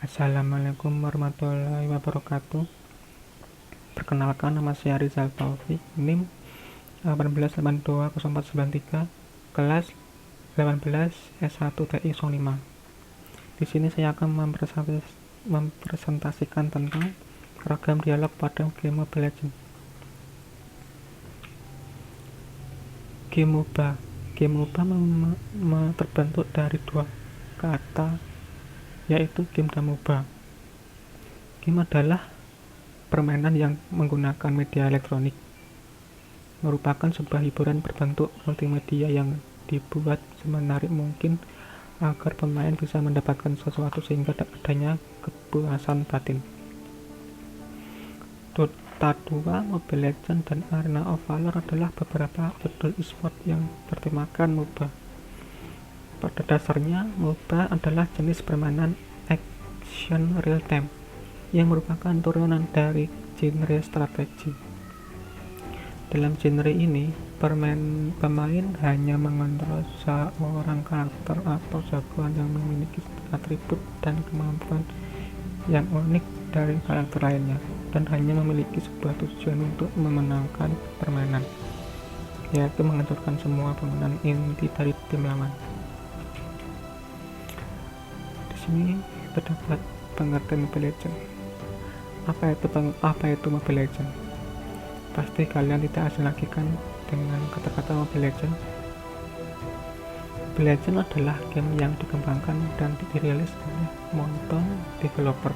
Assalamualaikum warahmatullahi wabarakatuh. Perkenalkan, nama saya Rizal Taufik, NIM 18820493, kelas 18 S1 TI 05. Di sini saya akan mempresentasikan tentang program dialog pada game Mobile Legends. Game MOBA terbentuk dari dua kata, yaitu game dan MOBA. Game adalah permainan yang menggunakan media elektronik, merupakan sebuah hiburan berbentuk multimedia yang dibuat semenarik mungkin agar pemain bisa mendapatkan sesuatu sehingga adanya kepuasan batin. Dota 2, Mobile Legends, dan Arena of Valor adalah beberapa judul e-sport yang bertemakan MOBA. Pada dasarnya, MOBA adalah jenis permainan action real time yang merupakan turunan dari genre strategi. Dalam genre ini, pemain hanya mengontrol seorang karakter atau jagoan yang memiliki atribut dan kemampuan yang unik dari karakter lainnya, dan hanya memiliki sebuah tujuan untuk memenangkan permainan, yaitu menghancurkan semua bangunan inti dari tim lawan. Di sini terdapat pengertian Mobile Legends. Apa itu Mobile Legends? Pasti kalian tidak asing lagi kan dengan kata-kata Mobile Legends. Mobile Legends adalah game yang dikembangkan dan dirilis oleh Mountain Developer.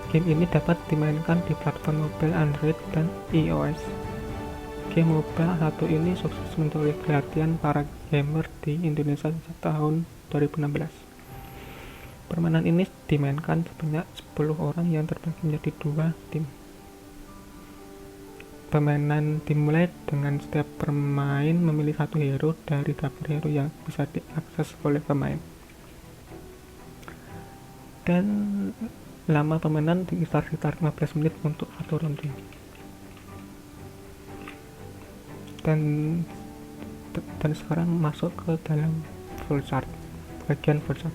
Game ini dapat dimainkan di platform mobile Android dan iOS. Game MOBA satu ini sukses mencuri perhatian para gamer di Indonesia sejak tahun 2016. Permainan ini dimainkan sebanyak 10 orang yang terbagi menjadi 2 tim. Permainan dimulai dengan setiap pemain memilih satu hero dari daftar hero yang bisa diakses oleh pemain. Dan lama permainan sekitar 15 menit untuk satu ronde. Dan sekarang masuk ke dalam flowchart, bagian flowchart.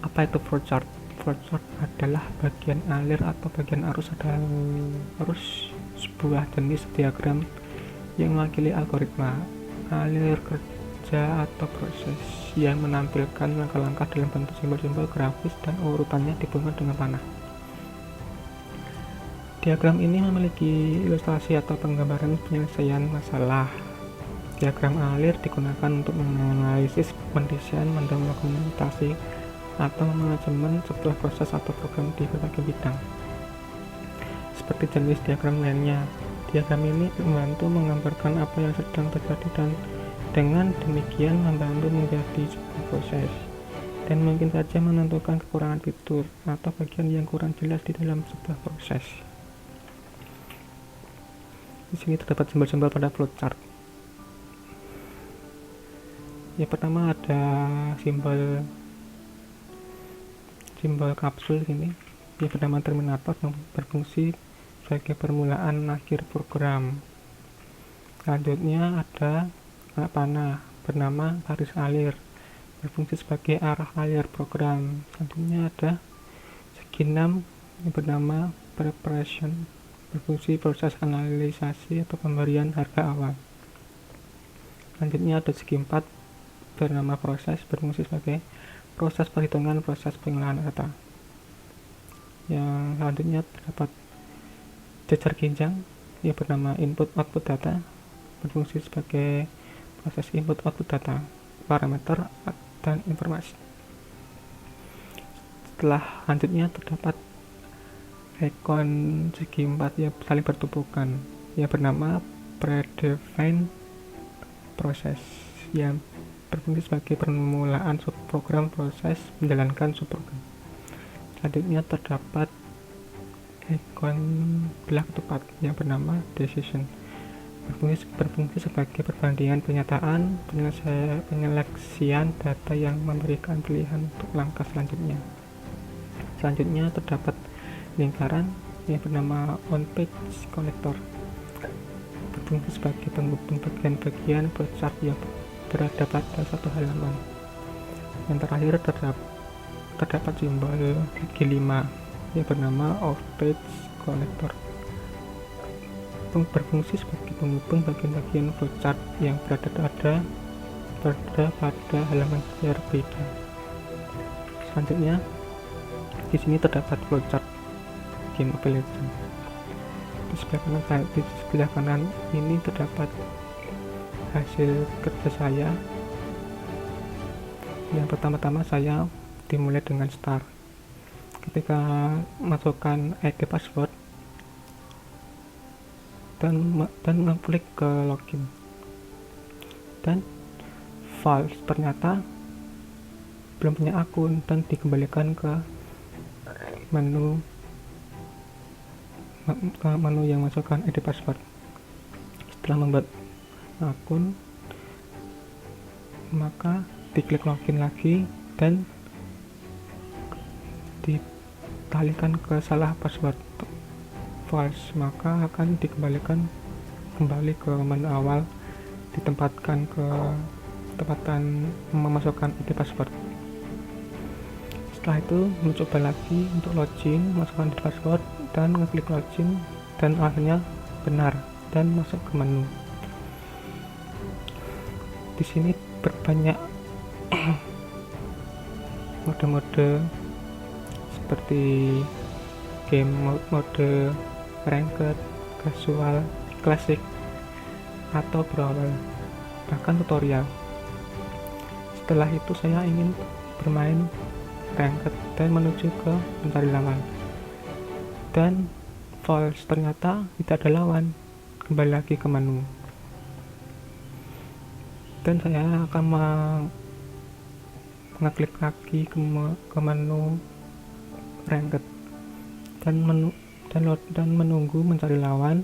Apa itu flowchart? Flowchart adalah bagian alir atau bagian arus sebuah jenis diagram yang mewakili algoritma, alir kerja atau proses yang menampilkan langkah-langkah dalam bentuk simbol-simbol grafis dan urutannya dibungkus dengan panah. Diagram ini memiliki ilustrasi atau penggambaran penyelesaian masalah. Diagram alir digunakan untuk menganalisis, mendesain, mendokumentasi, atau manajemen sebuah proses atau program di berbagai bidang. Seperti jenis diagram lainnya, diagram ini membantu menggambarkan apa yang sedang terjadi dan dengan demikian membantu menjadi sebuah proses, dan mungkin saja menentukan kekurangan fitur atau bagian yang kurang jelas di dalam sebuah proses. Di sini terdapat simbol-simbol pada flowchart. Yang pertama ada simbol kapsul ini yang bernama terminator yang berfungsi sebagai permulaan akhir program. Selanjutnya ada panah bernama garis alir berfungsi sebagai arah alir program. Selanjutnya ada segi 6 yang bernama preparation berfungsi proses analisasi atau pemberian harga awal. Selanjutnya ada segi 4 bernama proses berfungsi sebagai proses perhitungan proses pengolahan data. Yang selanjutnya terdapat jejar ginjang yang bernama input output data berfungsi sebagai proses input output data, parameter, dan informasi. Setelah selanjutnya terdapat ikon segi 4 yang saling bertumpukan yang bernama predefined process yang berfungsi sebagai permulaan subprogram proses menjalankan subprogram. Selanjutnya terdapat ikon belah ketupat yang bernama decision berfungsi sebagai perbandingan pernyataan penyeleksian data yang memberikan pilihan untuk langkah selanjutnya. Selanjutnya terdapat lingkaran yang bernama on-page connector berfungsi sebagai penghubung bagian-bagian flowchart yang berada pada satu halaman. Yang terakhir terdapat terdapat simbol G5 yang bernama Outage Collector, berfungsi sebagai penghubung bagian-bagian flowchart yang berada pada halaman yang berbeda. Selanjutnya, di sini terdapat flowchart game Mobile Legends. Di sebelah kanan ini terdapat hasil kerja saya. Yang pertama-tama saya dimulai dengan start. Ketika masukkan ID password dan mengklik ke login, dan false, ternyata belum punya akun dan dikembalikan ke menu yang masukkan ID password. Setelah membuat akun, maka diklik login lagi dan ditalikan ke salah password false, maka akan dikembalikan kembali ke menu awal, ditempatkan ke tempatan memasukkan ID password. Setelah itu mencoba lagi untuk login, masukkan ID password dan ngeklik login, dan akhirnya benar dan masuk ke menu. Di sini berbanyak mode-mode seperti game mode ranked, casual, classic, atau brawler, bahkan tutorial. Setelah itu saya ingin bermain ranked dan menuju ke mencari lawan, dan false, ternyata tidak ada lawan. Kembali lagi ke menu, dan saya akan mengeklik lagi ke menu ranked dan menunggu mencari lawan,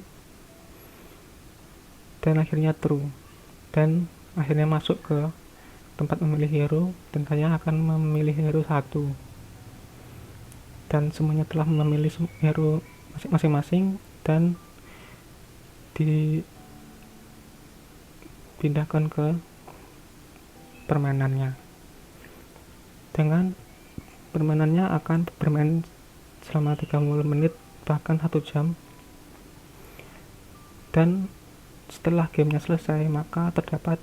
dan akhirnya true, dan akhirnya masuk ke tempat memilih hero, dan saya akan memilih hero 1, dan semuanya telah memilih hero masing-masing dan dipindahkan ke permainannya. Dengan permainannya akan bermain selama 30 menit bahkan 1 jam, dan setelah gamenya selesai maka terdapat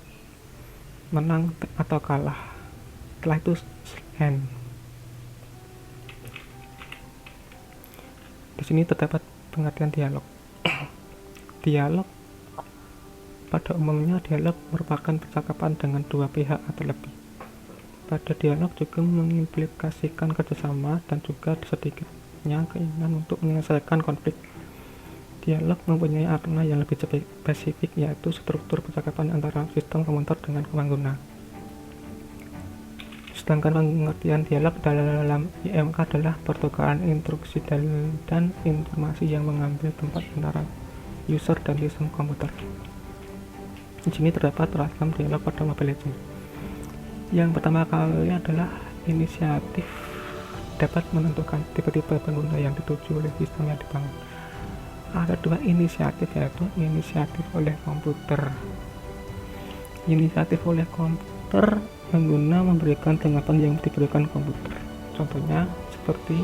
menang atau kalah. Setelah itu end. Di sini terdapat pengertian dialog. Dialog pada umumnya merupakan percakapan dengan dua pihak atau lebih. Pada dialog juga mengimplikasikan kerjasama dan juga sedikitnya keinginan untuk menyelesaikan konflik. Dialog mempunyai makna yang lebih spesifik, yaitu struktur percakapan antara sistem komputer dengan pengguna. Sedangkan pengertian dialog dalam IMK adalah pertukaran instruksi dan informasi yang mengambil tempat antara user dan sistem komputer. Di sini terdapat ragam dialog pada Mobile Legends. Yang pertama kali adalah inisiatif dapat menentukan tipe-tipe pengguna yang dituju oleh sistem yang dibangun. Ada dua inisiatif, yaitu inisiatif oleh komputer. Inisiatif oleh komputer, pengguna memberikan tanggapan yang diberikan komputer. Contohnya seperti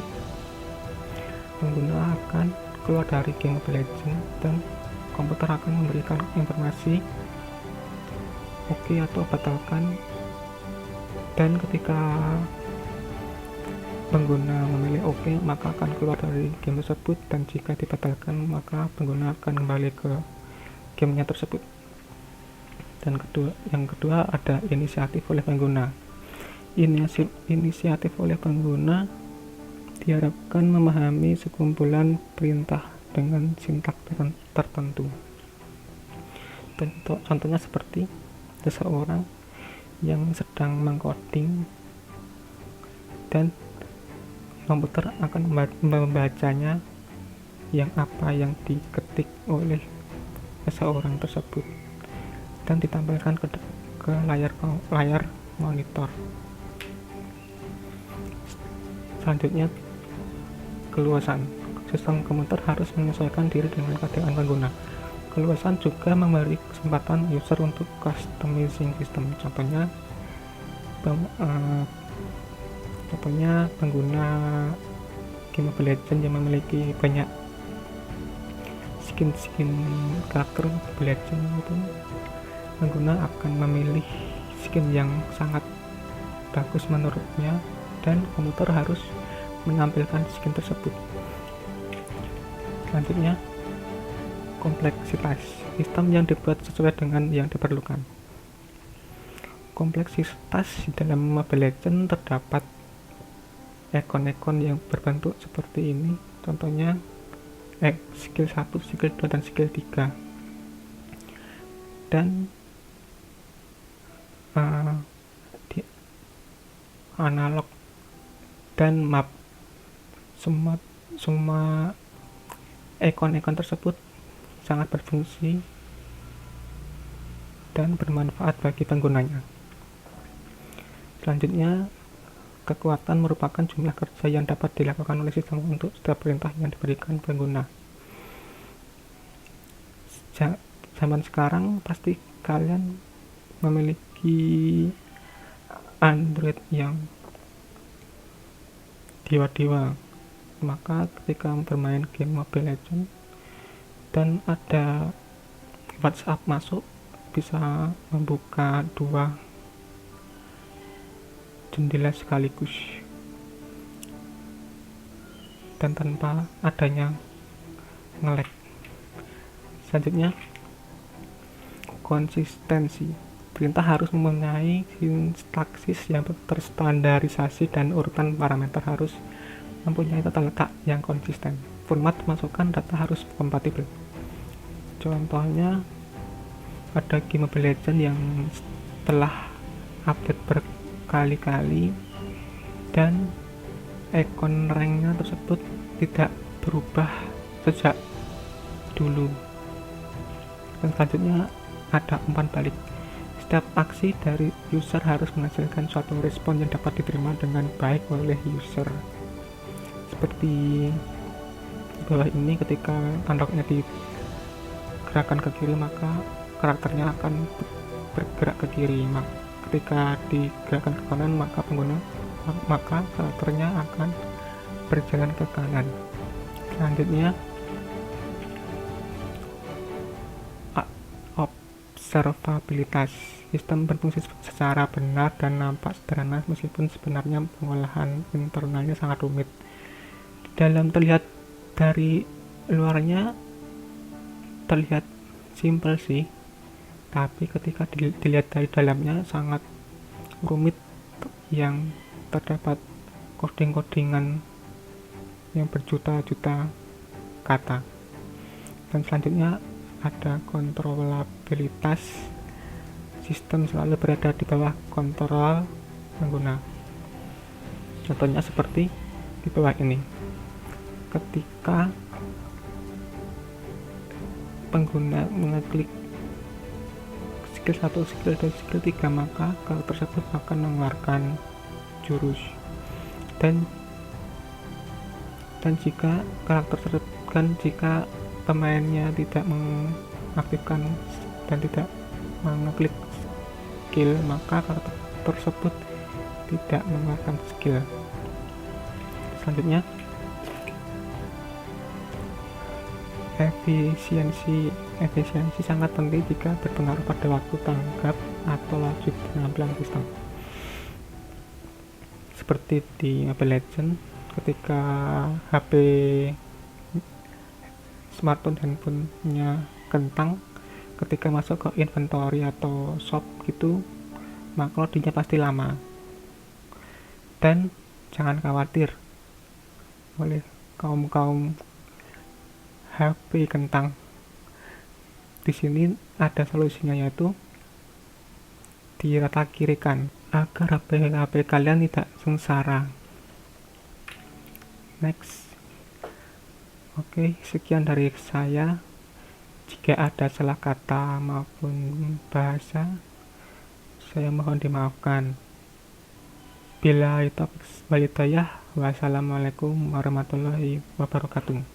pengguna akan keluar dari game Mobile Legends dan komputer akan memberikan informasi oke atau batalkan, dan ketika pengguna memilih oke, maka akan keluar dari game tersebut, dan jika dibatalkan maka pengguna akan kembali ke gamenya tersebut. Dan yang kedua ada inisiatif oleh pengguna. Inisiatif oleh pengguna diharapkan memahami sekumpulan perintah dengan sintaks tertentu. Contohnya seperti seseorang yang sedang mengcoding dan komputer akan membacanya apa yang diketik oleh seseorang tersebut dan ditampilkan ke layar monitor. Selanjutnya, keluasan. Sistem komputer harus menyesuaikan diri dengan keadaan pengguna. Keluasan juga memberi kesempatan user untuk customizing sistem. Contohnya, Contohnya pengguna game Mobile Legends yang memiliki banyak skin karakter Mobile Legends itu, pengguna akan memilih skin yang sangat bagus menurutnya, dan komputer harus menampilkan skin tersebut. Selanjutnya, kompleksitas sistem yang dibuat sesuai dengan yang diperlukan. Kompleksitas di dalam Mobile Legends terdapat ikon-ikon yang berbentuk seperti ini, contohnya skill 1, skill 2, dan skill 3, dan di analog dan map. Semua ikon-ikon tersebut sangat berfungsi dan bermanfaat bagi penggunanya. Selanjutnya, kekuatan merupakan jumlah kerja yang dapat dilakukan oleh sistem untuk setiap perintah yang diberikan pengguna. Zaman sekarang pasti kalian memiliki Android yang dewa-dewa, maka ketika bermain game Mobile Legends dan ada WhatsApp masuk, bisa membuka 2 jendela sekaligus dan tanpa adanya nge-lag. Selanjutnya, konsistensi. Perintah harus mempunyai sintaksis yang terstandarisasi dan urutan parameter harus mempunyai tata letak yang konsisten. Format masukan data harus kompatibel. Contohnya, ada game Mobile Legends yang telah update berkali-kali dan ikon ranknya tersebut tidak berubah sejak dulu. Dan selanjutnya ada umpan balik. Setiap aksi dari user harus menghasilkan suatu respon yang dapat diterima dengan baik oleh user. Seperti di bawah ini, ketika analognya digerakkan ke kiri, maka karakternya akan bergerak ke kiri. Ketika digerakkan ke kanan, maka karakternya akan berjalan ke kanan. Selanjutnya, observabilitas. Sistem berfungsi secara benar dan nampak sederhana, meskipun sebenarnya pengolahan internalnya sangat rumit. Dalam terlihat dari luarnya terlihat simpel sih, tapi ketika dilihat dari dalamnya sangat rumit, yang terdapat coding-codingan yang berjuta-juta kata. Dan selanjutnya ada kontrolabilitas. Sistem selalu berada di bawah kontrol pengguna. Contohnya seperti di bawah ini. Ketika pengguna mengeklik skill 1, skill 2, skill 3, maka karakter tersebut akan mengeluarkan jurus. Dan jika karakter tersebut, jika pemainnya tidak mengaktifkan dan tidak mengeklik skill, maka karakter tersebut tidak mengeluarkan skill. Selanjutnya, efisiensi sangat penting jika berpengaruh pada waktu tanggap atau laju penampilan sistem. Seperti di Mobile Legends, ketika HP smartphone handphonenya kentang, ketika masuk ke inventory atau shop gitu, maka loadingnya pasti lama. Dan jangan khawatir oleh kaum HP kentang. Di sini ada solusinya, yaitu dirata kirikan agar HP kalian tidak sengsara. Next. Oke, sekian dari saya. Jika ada salah kata maupun bahasa, saya mohon dimaafkan. Bila itu walidayah, wassalamualaikum warahmatullahi wabarakatuh.